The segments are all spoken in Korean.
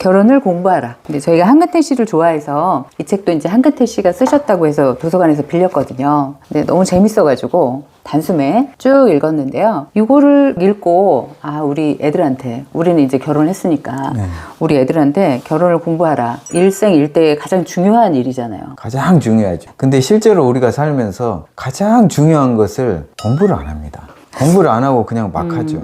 결혼을 공부하라. 근데 저희가 한근태 씨를 좋아해서 이 책도 이제 한근태 씨가 쓰셨다고 해서 도서관에서 빌렸거든요. 근데 너무 재밌어가지고 단숨에 쭉 읽었는데요. 이거를 읽고 우리 애들한테, 우리는 이제 결혼했으니까 우리 애들한테 결혼을 공부하라. 일생일대의 가장 중요한 일이잖아요. 가장 중요하죠. 근데 실제로 우리가 살면서 가장 중요한 것을 공부를 안 합니다. 공부를 안 하고 그냥 막 하죠.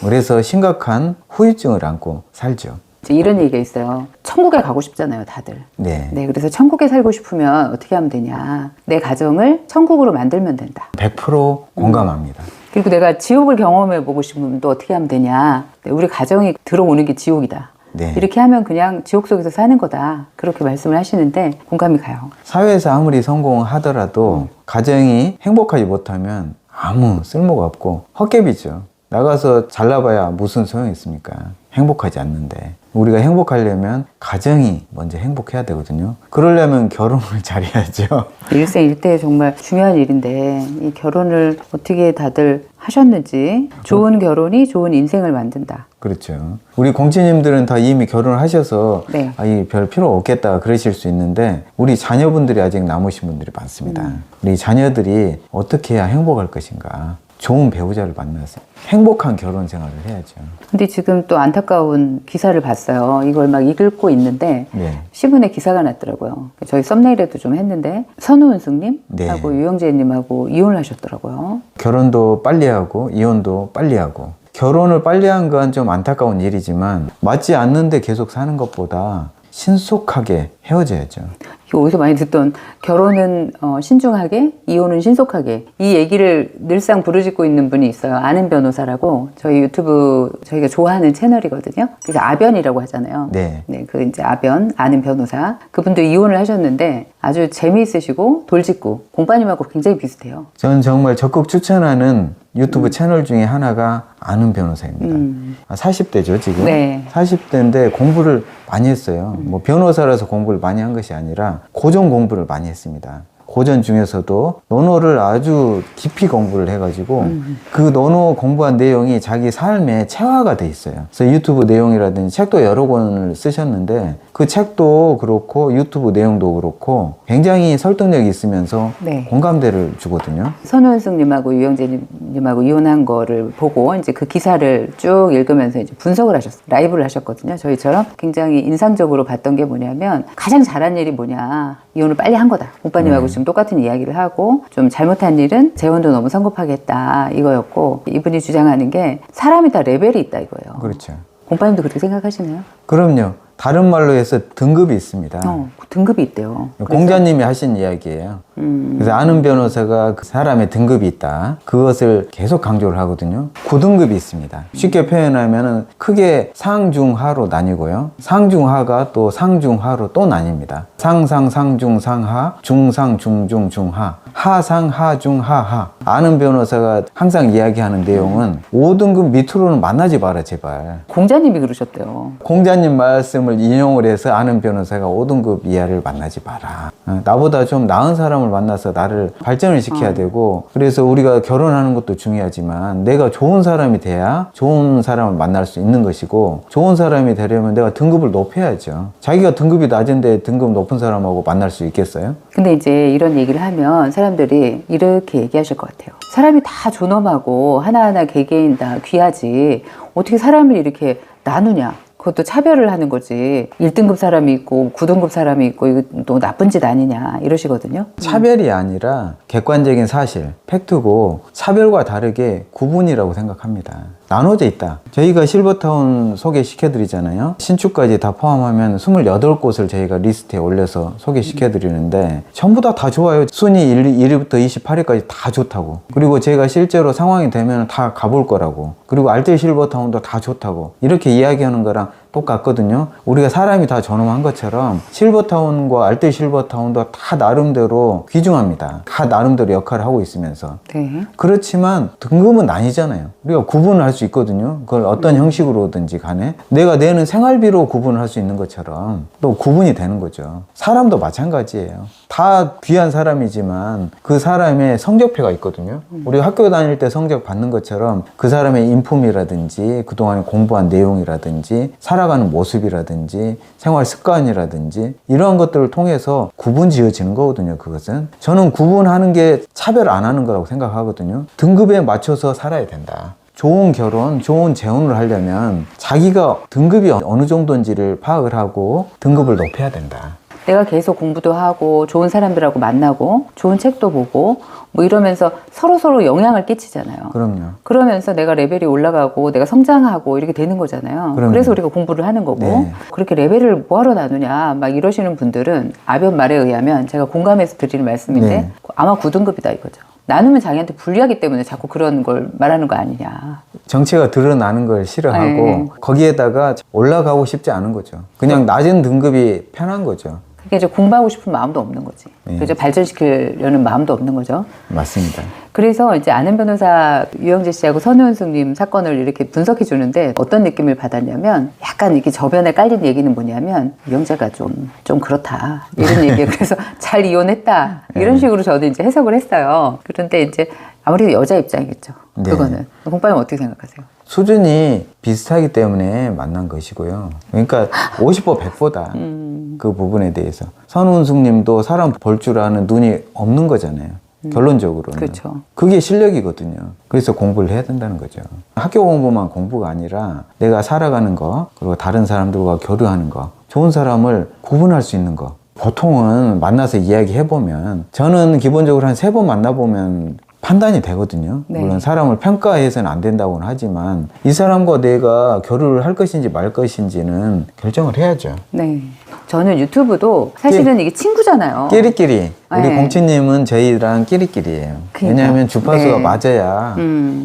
그래서 심각한 후유증을 안고 살죠. 이런 얘기가 있어요. 천국에 가고 싶잖아요, 다들. 네. 그래서 천국에 살고 싶으면 어떻게 하면 되냐. 내 가정을 천국으로 만들면 된다. 100% 공감합니다. 그리고 내가 지옥을 경험해 보고 싶으면 또 어떻게 하면 되냐. 우리 가정이 들어오는 게 지옥이다. 네. 이렇게 하면 그냥 지옥 속에서 사는 거다. 그렇게 말씀을 하시는데 공감이 가요. 사회에서 아무리 성공하더라도 가정이 행복하지 못하면 아무 쓸모가 없고 헛개비죠. 나가서 잘나봐야 무슨 소용이 있습니까? 행복하지 않는데. 우리가 행복하려면 가정이 먼저 행복해야 되거든요. 그러려면 결혼을 잘해야죠. 일생일대 정말 중요한 일인데 이 결혼을 어떻게 다들 하셨는지. 좋은 결혼이 좋은 인생을 만든다. 그렇죠. 우리 공주님들은 다 이미 결혼을 하셔서 네. 별 필요 없겠다 그러실 수 있는데 우리 자녀분들이 아직 남으신 분들이 많습니다. 우리 자녀들이 어떻게 해야 행복할 것인가. 좋은 배우자를 만나서 행복한 결혼 생활을 해야죠. 근데 지금 또 안타까운 기사를 봤어요. 이걸 막 읽고 있는데 네. 신문에 기사가 났더라고요. 저희 썸네일에도 좀 했는데 선우은숙님하고 네. 유영재님하고 이혼을 하셨더라고요. 결혼도 빨리 하고 이혼도 빨리 하고 결혼을 빨리 한 건 좀 안타까운 일이지만 맞지 않는데 계속 사는 것보다 신속하게 헤어져야죠. 이거 어디서 많이 듣던 결혼은 신중하게, 이혼은 신속하게, 이 얘기를 늘상 부르짖고 있는 분이 있어요. 아는 변호사라고. 저희 유튜브 저희가 좋아하는 채널이거든요. 그래서 아변이라고 하잖아요. 네. 그 이제 아는 변호사. 그분도 이혼을 하셨는데 아주 재미있으시고 돌직구. 공파님하고 굉장히 비슷해요. 저는 정말 적극 추천하는 유튜브 채널 중에 하나가 아는 변호사입니다. 40대죠 지금. 네. 40대인데 공부를 많이 했어요. 뭐 변호사라서 공부를 많이 한 것이 아니라 고전 공부를 많이 했습니다. 고전 중에서도 논어를 아주 깊이 공부를 해가지고 그 논어 공부한 내용이 자기 삶에 체화가 돼 있어요. 그래서 유튜브 내용이라든지 책도 여러 권을 쓰셨는데 그 책도 그렇고 유튜브 내용도 그렇고 굉장히 설득력이 있으면서 네. 공감대를 주거든요. 선우은숙님하고 유영재님하고 이혼한 거를 보고 이제 그 기사를 쭉 읽으면서 이제 분석을 하셨어요. 라이브를 하셨거든요. 저희처럼 굉장히 인상적으로 봤던 게 뭐냐면 가장 잘한 일이 뭐냐. 이혼을 빨리 한 거다. 오빠님하고 지금 똑같은 이야기를 하고 좀 잘못한 일은 재혼도 너무 성급하게 했다. 이거였고 이분이 주장하는 게 사람이 다 레벨이 있다 이거예요. 그렇죠. 공파님도 그렇게 생각하시나요? 그럼요. 다른 말로 해서 등급이 있습니다. 등급이 있대요. 공자님이 하신 이야기예요. 그래서 아는 변호사가 그 사람의 등급이 있다. 그것을 계속 강조를 하거든요. 9등급이 있습니다. 쉽게 표현하면 크게 상중하로 나뉘고요. 상중하가 또 상중하로 또 나뉩니다. 상상, 상중, 상하, 중상, 중중, 중하, 하상, 하중, 하하. 아는 변호사가 항상 이야기하는 내용은 5등급 밑으로는 만나지 마라 제발. 공자님이 그러셨대요. 공자님 말씀을 인용을 해서 아는 변호사가 5등급 이하를 만나지 마라. 나보다 좀 나은 사람을 만나서 나를 발전을 시켜야 되고 그래서 우리가 결혼하는 것도 중요하지만 내가 좋은 사람이 돼야 좋은 사람을 만날 수 있는 것이고 좋은 사람이 되려면 내가 등급을 높여야죠. 자기가 등급이 낮은데 등급 높은 사람하고 만날 수 있겠어요? 근데 이제 이런 얘기를 하면 사람들이 이렇게 얘기하실 것 같아요. 사람이 다 존엄하고 하나하나 개개인 다 귀하지 어떻게 사람을 이렇게 나누냐. 그것도 차별을 하는 거지. 1등급 사람이 있고 9등급 사람이 있고 이거 또 나쁜 짓 아니냐 이러시거든요. 차별이 아니라 객관적인 사실, 팩트고 차별과 다르게 구분이라고 생각합니다. 나눠져 있다. 저희가 실버타운 소개시켜드리잖아요. 신축까지 다 포함하면 28곳을 저희가 리스트에 올려서 소개시켜드리는데 전부 다 좋아요. 순위 1위부터 28위까지 다 좋다고. 그리고 제가 실제로 상황이 되면 다 가볼 거라고. 그리고 알뜰 실버타운도 다 좋다고. 이렇게 이야기하는 거랑 똑같거든요. 우리가 사람이 다 존엄한 것처럼 실버타운과 알뜰 실버타운도 다 나름대로 귀중합니다. 다 나름대로 역할을 하고 있으면서. 네. 그렇지만 등급은 나뉘잖아요. 우리가 구분을 할 수 있거든요. 그걸 어떤 형식으로든지 간에 내가 내는 생활비로 구분을 할 수 있는 것처럼 또 구분이 되는 거죠. 사람도 마찬가지예요. 다 귀한 사람이지만 그 사람의 성적표가 있거든요. 우리가 학교 다닐 때 성적 받는 것처럼 그 사람의 인품이라든지 그동안에 공부한 내용이라든지 사람 살아가는 모습이라든지 생활 습관이라든지 이러한 것들을 통해서 구분 지어지는 거거든요. 그것은 저는 구분하는 게 차별 안 하는 거라고 생각하거든요. 등급에 맞춰서 살아야 된다. 좋은 결혼, 좋은 재혼을 하려면 자기가 등급이 어느 정도인지를 파악을 하고 등급을 높여야 된다. 내가 계속 공부도 하고 좋은 사람들하고 만나고 좋은 책도 보고 뭐 이러면서 서로 영향을 끼치잖아요. 그럼요. 그러면서 내가 레벨이 올라가고 내가 성장하고 이렇게 되는 거잖아요. 그럼요. 그래서 우리가 공부를 하는 거고 네. 그렇게 레벨을 뭐하러 나누냐 막 이러시는 분들은 아변 말에 의하면 제가 공감해서 드리는 말씀인데 네. 아마 9등급이다 이거죠. 나누면 자기한테 불리하기 때문에 자꾸 그런 걸 말하는 거 아니냐. 정체가 드러나는 걸 싫어하고 네. 거기에다가 올라가고 싶지 않은 거죠. 그냥 낮은 등급이 편한 거죠. 그게 이제 공부하고 싶은 마음도 없는 거지. 네. 그죠? 발전시키려는 마음도 없는 거죠. 맞습니다. 그래서 이제 아는 변호사 유영재 씨하고 선우은숙님 사건을 이렇게 분석해 주는데 어떤 느낌을 받았냐면 약간 이렇게 저변에 깔린 얘기는 뭐냐면 유영재가 좀 그렇다. 이런 얘기예요. 그래서 잘 이혼했다. 이런 식으로 저도 이제 해석을 했어요. 그런데 이제 아무래도 여자 입장이겠죠. 네. 그거는. 공파님 어떻게 생각하세요? 수준이 비슷하기 때문에 만난 것이고요. 그러니까 50보 100보다 그 부분에 대해서 선운숙 님도 사람 볼 줄 아는 눈이 없는 거잖아요. 결론적으로는. 그렇죠. 그게 실력이거든요. 그래서 공부를 해야 된다는 거죠. 학교 공부만 공부가 아니라 내가 살아가는 거, 그리고 다른 사람들과 교류하는 거, 좋은 사람을 구분할 수 있는 거. 보통은 만나서 이야기해보면 저는 기본적으로 한 3번 만나보면 판단이 되거든요. 네. 물론 사람을 평가해서는 안 된다고는 하지만 이 사람과 내가 교류를 할 것인지 말 것인지는 결정을 해야죠. 네. 저는 유튜브도 사실은 이게 친구잖아요. 끼리끼리. 우리 네. 공치님은 저희랑 끼리끼리예요. 그러니까. 왜냐하면 주파수가 네. 맞아야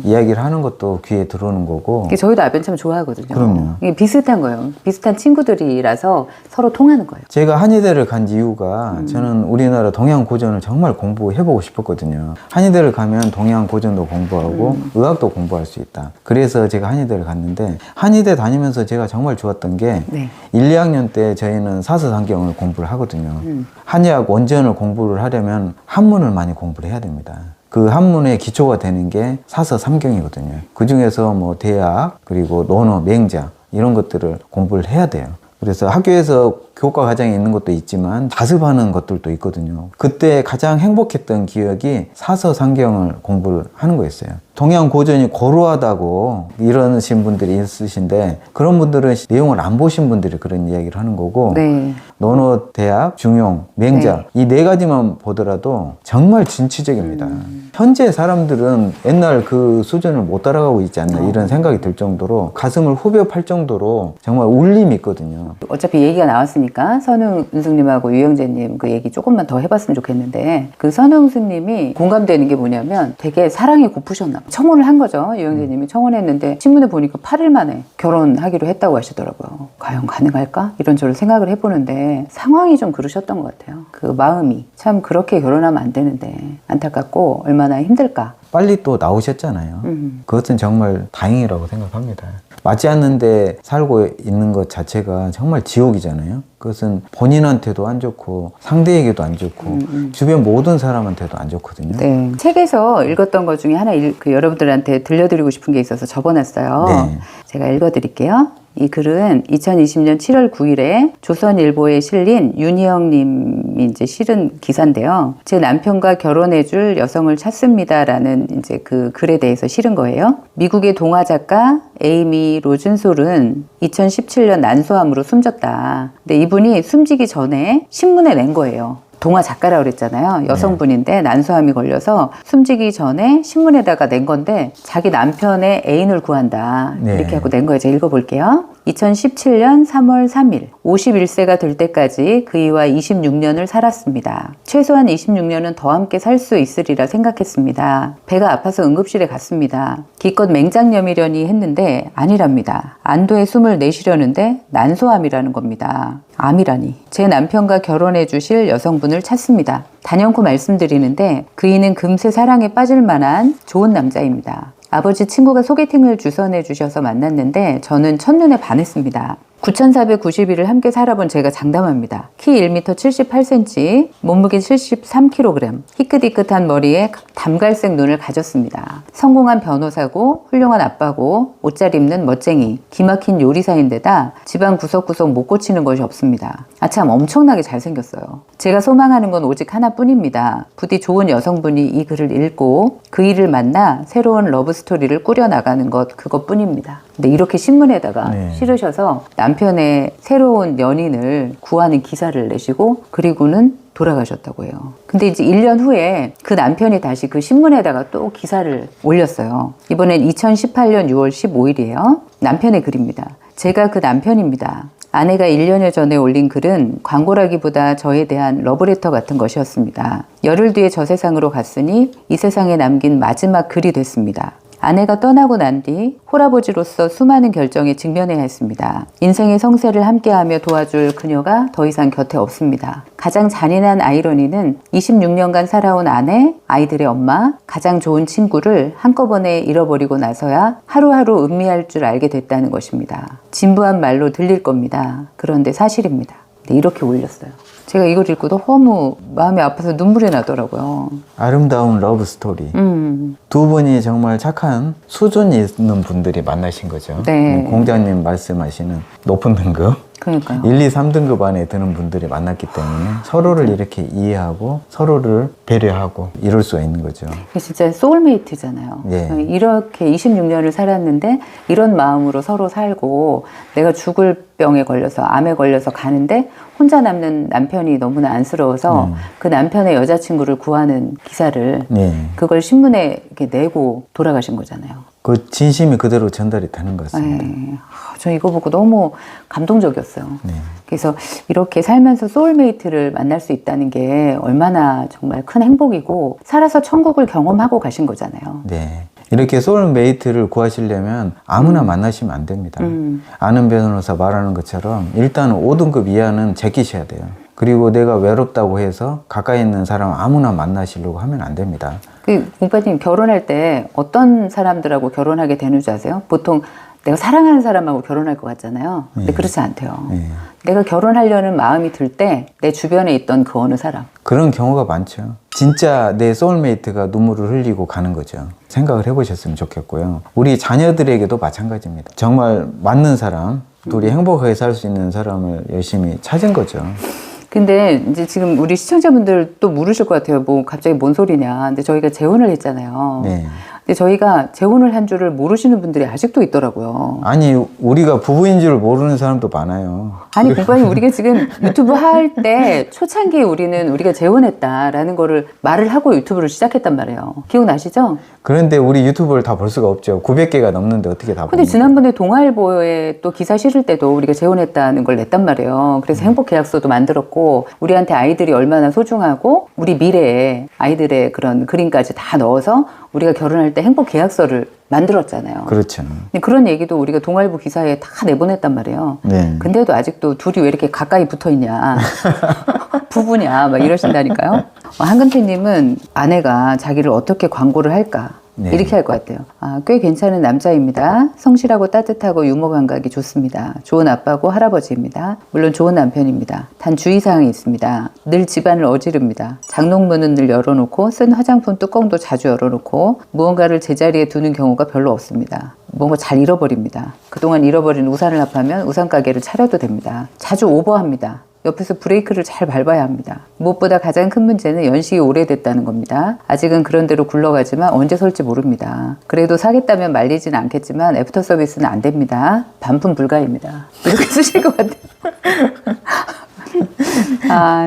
이야기를 하는 것도 귀에 들어오는 거고. 이게 저희도 아변 참 좋아하거든요. 그럼요. 이게 비슷한 거예요. 비슷한 친구들이라서 서로 통하는 거예요. 제가 한의대를 간 이유가 저는 우리나라 동양 고전을 정말 공부해보고 싶었거든요. 한의대를 가면 동양 고전도 공부하고 의학도 공부할 수 있다. 그래서 제가 한의대를 갔는데 한의대 다니면서 제가 정말 좋았던 게 네. 1, 2학년 때 저희는 사서상경을 공부를 하거든요. 한의학 원전을 공부를 하려면 한문을 많이 공부를 해야 됩니다. 그 한문의 기초가 되는 게 사서삼경이거든요. 그 중에서 뭐 대학, 그리고 논어, 맹자 이런 것들을 공부를 해야 돼요. 그래서 학교에서 교과 과정에 있는 것도 있지만 자습하는 것들도 있거든요. 그때 가장 행복했던 기억이 사서상경을 공부를 하는 거였어요. 동양 고전이 고루하다고 이러신 분들이 있으신데 그런 분들은 내용을 안 보신 분들이 그런 이야기를 하는 거고 네. 논어, 대학, 중용, 맹자 이 4가지만 보더라도 정말 진취적입니다. 현재 사람들은 옛날 그 수준을 못 따라가고 있지 않나 이런 생각이 들 정도로 가슴을 후벼 팔 정도로 정말 울림이 있거든요. 어차피 얘기가 나왔으니까 선우은숙님하고 유영재님 그 얘기 조금만 더 해봤으면 좋겠는데 그 선우은숙님이 공감되는 게 뭐냐면 되게 사랑이 고프셨나 봐요. 청혼을 한 거죠. 유영재님이 청혼했는데 신문에 보니까 8일 만에 결혼하기로 했다고 하시더라고요. 과연 가능할까? 이런 저를 생각을 해보는데 상황이 좀 그러셨던 것 같아요. 그 마음이 참 그렇게 결혼하면 안 되는데 안타깝고 얼마나 힘들까. 빨리 또 나오셨잖아요. 그것은 정말 다행이라고 생각합니다. 맞지 않는데 살고 있는 것 자체가 정말 지옥이잖아요. 그것은 본인한테도 안 좋고 상대에게도 안 좋고 주변 모든 사람한테도 안 좋거든요. 네. 책에서 읽었던 것 중에 하나 여러분들한테 들려드리고 싶은 게 있어서 적어놨어요. 네. 제가 읽어드릴게요. 이 글은 2020년 7월 9일에 조선일보에 실린 윤희영 님이 이제 실은 기사인데요. 제 남편과 결혼해줄 여성을 찾습니다라는 이제 그 글에 대해서 실은 거예요. 미국의 동화 작가 에이미 로즌솔은 2017년 난소암으로 숨졌다. 근데 이분이 숨지기 전에 신문에 낸 거예요. 동화 작가라고 그랬잖아요. 여성분인데 난소암이 걸려서 숨지기 전에 신문에다가 낸 건데 자기 남편의 애인을 구한다. 네. 이렇게 하고 낸 거예요. 제가 읽어볼게요. 2017년 3월 3일 51세가 될 때까지 그이와 26년을 살았습니다. 최소한 26년은 더 함께 살 수 있으리라 생각했습니다. 배가 아파서 응급실에 갔습니다. 기껏 맹장염이려니 했는데 아니랍니다. 안도의 숨을 내쉬려는데 난소암이라는 겁니다. 암이라니. 제 남편과 결혼해 주실 여성분을 찾습니다. 단연코 말씀드리는데 그이는 금세 사랑에 빠질 만한 좋은 남자입니다. 아버지 친구가 소개팅을 주선해 주셔서 만났는데 저는 첫눈에 반했습니다. 9,490일을 함께 살아본 제가 장담합니다. 키 1m 78cm, 몸무게 73kg, 희끗희끗한 머리에 담갈색 눈을 가졌습니다. 성공한 변호사고 훌륭한 아빠고 옷 잘 입는 멋쟁이, 기막힌 요리사인데다 집안 구석구석 못 고치는 것이 없습니다. 아참 엄청나게 잘생겼어요. 제가 소망하는 건 오직 하나뿐입니다. 부디 좋은 여성분이 이 글을 읽고 그 일을 만나 새로운 러브스토리를 꾸려나가는 것, 그것뿐입니다. 근데 이렇게 신문에다가 네. 실으셔서 남편의 새로운 연인을 구하는 기사를 내시고 그리고는 돌아가셨다고 해요. 근데 이제 1년 후에 그 남편이 다시 그 신문에다가 또 기사를 올렸어요. 이번엔 2018년 6월 15일이에요. 남편의 글입니다. 제가 그 남편입니다. 아내가 1년여 전에 올린 글은 광고라기보다 저에 대한 러브레터 같은 것이었습니다. 열흘 뒤에 저 세상으로 갔으니 이 세상에 남긴 마지막 글이 됐습니다. 아내가 떠나고 난 뒤 홀아버지로서 수많은 결정에 직면해야 했습니다. 인생의 성세를 함께하며 도와줄 그녀가 더 이상 곁에 없습니다. 가장 잔인한 아이러니는 26년간 살아온 아내, 아이들의 엄마, 가장 좋은 친구를 한꺼번에 잃어버리고 나서야 하루하루 음미할 줄 알게 됐다는 것입니다. 진부한 말로 들릴 겁니다. 그런데 사실입니다. 네, 이렇게 올렸어요. 제가 이걸 읽고 너무 마음이 아파서 눈물이 나더라고요. 아름다운 러브 스토리. 두 분이 정말 착한 수준 있는 분들이 만나신 거죠. 네. 공자님 말씀하시는 높은 등급. 그러니까요. 1, 2, 3등급 안에 드는 분들이 만났기 때문에 서로를 이렇게 이해하고 서로를 배려하고 이럴 수가 있는 거죠. 이게 진짜 소울메이트잖아요. 예. 이렇게 26년을 살았는데 이런 마음으로 서로 살고 내가 죽을 병에 걸려서 암에 걸려서 가는데 혼자 남는 남편이 너무나 안쓰러워서 그 남편의 여자친구를 구하는 기사를 네. 그걸 신문에 이렇게 내고 돌아가신 거잖아요. 그 진심이 그대로 전달이 되는 것 같습니다. 저 이거 보고 너무 감동적이었어요. 네. 그래서 이렇게 살면서 소울메이트를 만날 수 있다는 게 얼마나 정말 큰 행복이고 살아서 천국을 경험하고 가신 거잖아요. 네. 이렇게 소울메이트를 구하시려면 아무나 만나시면 안 됩니다. 아는 변호사 말하는 것처럼 일단 5등급 이하는 제끼셔야 돼요. 그리고 내가 외롭다고 해서 가까이 있는 사람 아무나 만나시려고 하면 안 됩니다. 공파님 결혼할 때 어떤 사람들하고 결혼하게 되는 줄 아세요? 보통 내가 사랑하는 사람하고 결혼할 것 같잖아요. 근데 그렇지 않대요. 내가 결혼하려는 마음이 들 때 내 주변에 있던 그 어느 사람. 그런 경우가 많죠. 진짜 내 소울메이트가 눈물을 흘리고 가는 거죠. 생각을 해보셨으면 좋겠고요. 우리 자녀들에게도 마찬가지입니다. 정말 맞는 사람, 둘이 행복하게 살 수 있는 사람을 열심히 찾은 거죠. 근데 이제 지금 우리 시청자분들 또 물으실 것 같아요. 뭐 갑자기 뭔 소리냐. 근데 저희가 재혼을 했잖아요. 네. 근데 저희가 재혼을 한 줄을 모르시는 분들이 아직도 있더라고요. 아니, 우리가 부부인 줄 모르는 사람도 많아요. 아니, 공부님 우리가 지금 유튜브 할 때 초창기에 우리가 재혼했다라는 거를 말을 하고 유튜브를 시작했단 말이에요. 기억나시죠? 그런데 우리 유튜브를 다 볼 수가 없죠. 900개가 넘는데 어떻게 다 근데 봅니까? 지난번에 동아일보에 또 기사 실을 때도 우리가 재혼했다는 걸 냈단 말이에요. 그래서 행복계약서도 만들었고 우리한테 아이들이 얼마나 소중하고 우리 미래에 아이들의 그런 그림까지 다 넣어서 우리가 결혼할 때 행복계약서를 만들었잖아요. 그렇죠. 그런 얘기도 우리가 동아일보 기사에 다 내보냈단 말이에요. 네. 근데도 아직도 둘이 왜 이렇게 가까이 붙어 있냐. 부부냐. 막 이러신다니까요. 한근태님은 아내가 자기를 어떻게 광고를 할까. 네. 이렇게 할 것 같아요. 꽤 괜찮은 남자입니다. 성실하고 따뜻하고 유머 감각이 좋습니다. 좋은 아빠고 할아버지입니다. 물론 좋은 남편입니다. 단 주의사항이 있습니다. 늘 집안을 어지릅니다. 장롱문은 늘 열어놓고 쓴 화장품 뚜껑도 자주 열어놓고 무언가를 제자리에 두는 경우가 별로 없습니다. 뭔가 잘 잃어버립니다. 그동안 잃어버린 우산을 합하면 우산 가게를 차려도 됩니다. 자주 오버합니다. 옆에서 브레이크를 잘 밟아야 합니다. 무엇보다 가장 큰 문제는 연식이 오래됐다는 겁니다. 아직은 그런 대로 굴러가지만 언제 설지 모릅니다. 그래도 사겠다면 말리지는 않겠지만 애프터 서비스는 안 됩니다. 반품 불가입니다. 이렇게 쓰실 것 같아요.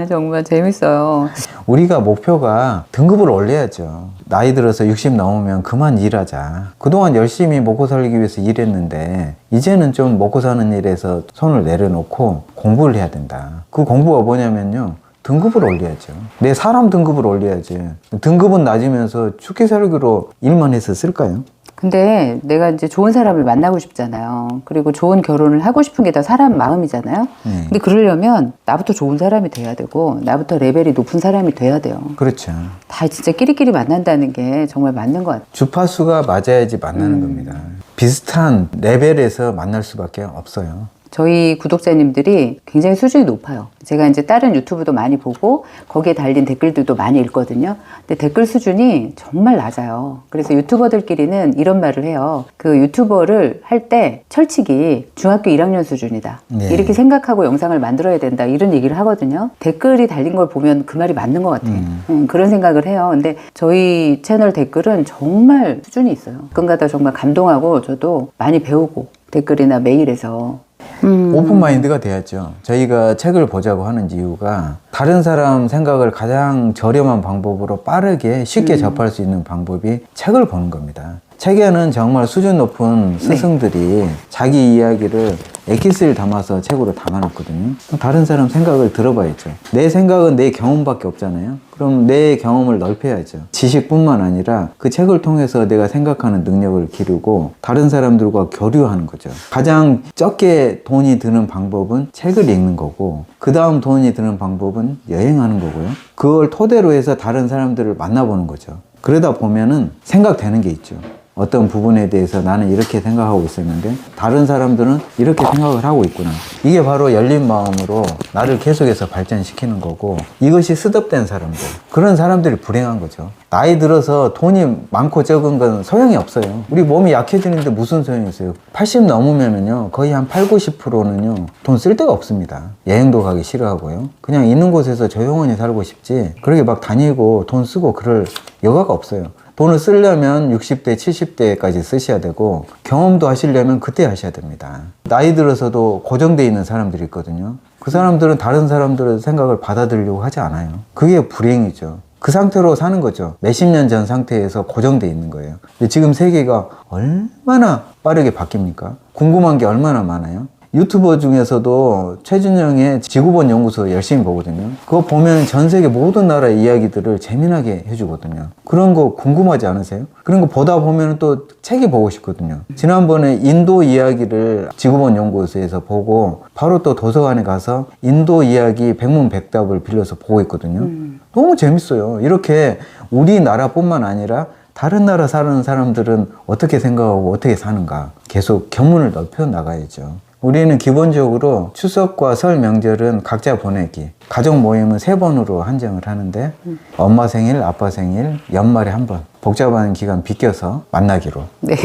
정말 재밌어요. 우리가 목표가 등급을 올려야죠. 나이 들어서 60 넘으면 그만 일하자. 그동안 열심히 먹고 살기 위해서 일했는데 이제는 좀 먹고 사는 일에서 손을 내려놓고 공부를 해야 된다. 그 공부가 뭐냐면요. 등급을 올려야죠. 내 사람 등급을 올려야지. 등급은 낮으면서 죽기 살기로 일만 해서 쓸까요? 근데 내가 이제 좋은 사람을 만나고 싶잖아요. 그리고 좋은 결혼을 하고 싶은 게 다 사람 마음이잖아요. 근데 그러려면 나부터 좋은 사람이 돼야 되고 나부터 레벨이 높은 사람이 돼야 돼요. 그렇죠. 다 진짜 끼리끼리 만난다는 게 정말 맞는 것 같아요. 주파수가 맞아야지 만나는 겁니다. 비슷한 레벨에서 만날 수밖에 없어요. 저희 구독자님들이 굉장히 수준이 높아요. 제가 이제 다른 유튜브도 많이 보고 거기에 달린 댓글들도 많이 읽거든요. 근데 댓글 수준이 정말 낮아요. 그래서 유튜버들끼리는 이런 말을 해요. 그 유튜버를 할 때 철칙이 중학교 1학년 수준이다. 네. 이렇게 생각하고 영상을 만들어야 된다. 이런 얘기를 하거든요. 댓글이 달린 걸 보면 그 말이 맞는 것 같아요. 그런 생각을 해요. 근데 저희 채널 댓글은 정말 수준이 있어요. 가끔가다 정말 감동하고 저도 많이 배우고 댓글이나 메일에서 오픈마인드가 돼야죠. 저희가 책을 보자고 하는 이유가 다른 사람 생각을 가장 저렴한 방법으로 빠르게 쉽게 접할 수 있는 방법이 책을 보는 겁니다. 책에는 정말 수준 높은 스승들이 자기 이야기를 엑기스를 담아서 책으로 담아놨거든요. 다른 사람 생각을 들어봐야죠. 내 생각은 내 경험밖에 없잖아요. 그럼 내 경험을 넓혀야죠. 지식뿐만 아니라 그 책을 통해서 내가 생각하는 능력을 기르고 다른 사람들과 교류하는 거죠. 가장 적게 돈이 드는 방법은 책을 읽는 거고, 그 다음 돈이 드는 방법은 여행하는 거고요. 그걸 토대로 해서 다른 사람들을 만나보는 거죠. 그러다 보면은 생각되는 게 있죠. 어떤 부분에 대해서 나는 이렇게 생각하고 있었는데 다른 사람들은 이렇게 생각을 하고 있구나. 이게 바로 열린 마음으로 나를 계속해서 발전시키는 거고, 이것이 스톱된 사람들, 그런 사람들이 불행한 거죠. 나이 들어서 돈이 많고 적은 건 소용이 없어요. 우리 몸이 약해지는데 무슨 소용이 있어요. 80 넘으면은요, 거의 한 8, 90%는요 돈 쓸 데가 없습니다. 여행도 가기 싫어하고요. 그냥 있는 곳에서 조용히 살고 싶지, 그렇게 막 다니고 돈 쓰고 그럴 여가가 없어요. 돈을 쓰려면 60대, 70대까지 쓰셔야 되고, 경험도 하시려면 그때 하셔야 됩니다. 나이 들어서도 고정되어 있는 사람들이 있거든요. 그 사람들은 다른 사람들의 생각을 받아들이려고 하지 않아요. 그게 불행이죠. 그 상태로 사는 거죠. 몇십 년 전 상태에서 고정되어 있는 거예요. 근데 지금 세계가 얼마나 빠르게 바뀝니까? 궁금한 게 얼마나 많아요? 유튜버 중에서도 최준영의 지구본 연구소 열심히 보거든요. 그거 보면 전 세계 모든 나라의 이야기들을 재미나게 해주거든요. 그런 거 궁금하지 않으세요? 그런 거 보다 보면 또 책이 보고 싶거든요. 지난번에 인도 이야기를 지구본 연구소에서 보고 바로 또 도서관에 가서 인도 이야기 백문백답을 빌려서 보고 있거든요. 너무 재밌어요. 이렇게 우리나라뿐만 아니라 다른 나라 사는 사람들은 어떻게 생각하고 어떻게 사는가 계속 견문을 넓혀 나가야죠. 우리는 기본적으로 추석과 설 명절은 각자 보내기, 가족 모임은 3번으로 한정을 하는데, 엄마 생일, 아빠 생일, 연말에 한 번 복잡한 기간 비껴서 만나기로. 네.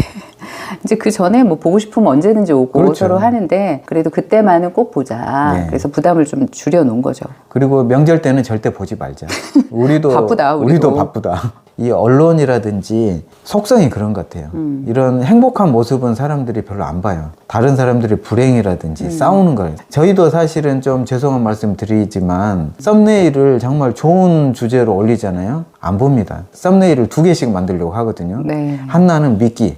이제 그 전에 뭐 보고 싶으면 언제든지 오고 그렇죠. 서로 하는데, 그래도 그때만은 꼭 보자. 네. 그래서 부담을 좀 줄여놓은 거죠. 그리고 명절 때는 절대 보지 말자. 우리도 바쁘다, 우리도 바쁘다. 이 언론이라든지 속성이 그런 것 같아요. 이런 행복한 모습은 사람들이 별로 안 봐요. 다른 사람들의 불행이라든지 싸우는 걸. 저희도 사실은 좀 죄송한 말씀 드리지만 썸네일을 정말 좋은 주제로 올리잖아요. 안 봅니다. 썸네일을 2개씩 만들려고 하거든요. 네. 하나는 미끼.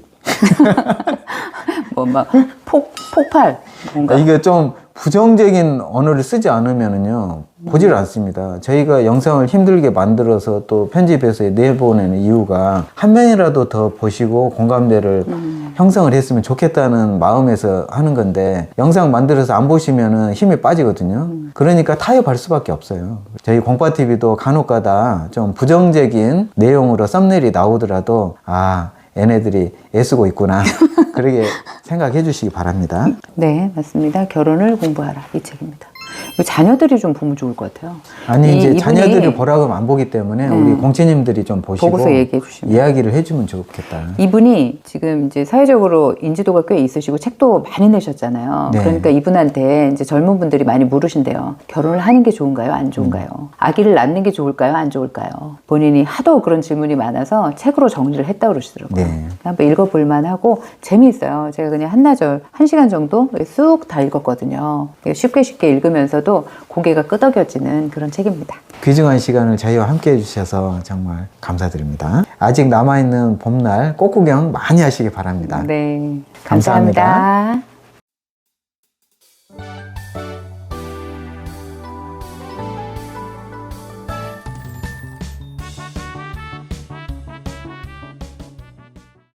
뭐 막 폭발 뭔가. 이게 좀 부정적인 언어를 쓰지 않으면은요 보지를 않습니다. 저희가 영상을 힘들게 만들어서 또 편집해서 내보내는 이유가 한 명이라도 더 보시고 공감대를 형성을 했으면 좋겠다는 마음에서 하는 건데, 영상 만들어서 안 보시면은 힘이 빠지거든요. 그러니까 타협할 수밖에 없어요. 저희 공파TV도 간혹가다 좀 부정적인 내용으로 썸네일이 나오더라도 얘네들이 애쓰고 있구나. 그렇게 생각해 주시기 바랍니다. 네, 맞습니다. 결혼을 공부하라, 이 책입니다. 이거 자녀들이 좀 보면 좋을 것 같아요. 아니 이제 이분이 자녀들이 보라고 하면 안 보기 때문에 우리 공채님들이 좀 보시고 보고서 얘기해 주시면. 이야기를 해주면 좋겠다. 이분이 지금 이제 사회적으로 인지도가 꽤 있으시고 책도 많이 내셨잖아요. 네. 그러니까 이분한테 이제 젊은 분들이 많이 물으신대요. 결혼을 하는 게 좋은가요? 안 좋은가요? 아기를 낳는 게 좋을까요? 안 좋을까요? 본인이 하도 그런 질문이 많아서 책으로 정리를 했다고 그러시더라고요. 네. 한번 읽어볼 만하고 재미있어요. 제가 그냥 한나절 1시간 정도 쑥 다 읽었거든요. 쉽게 읽으면서도 고개가 끄덕여지는 그런 책입니다. 귀중한 시간을 저희와 함께 해주셔서 정말 감사드립니다. 아직 남아있는 봄날 꽃구경 많이 하시기 바랍니다. 네, 감사합니다. 감사합니다.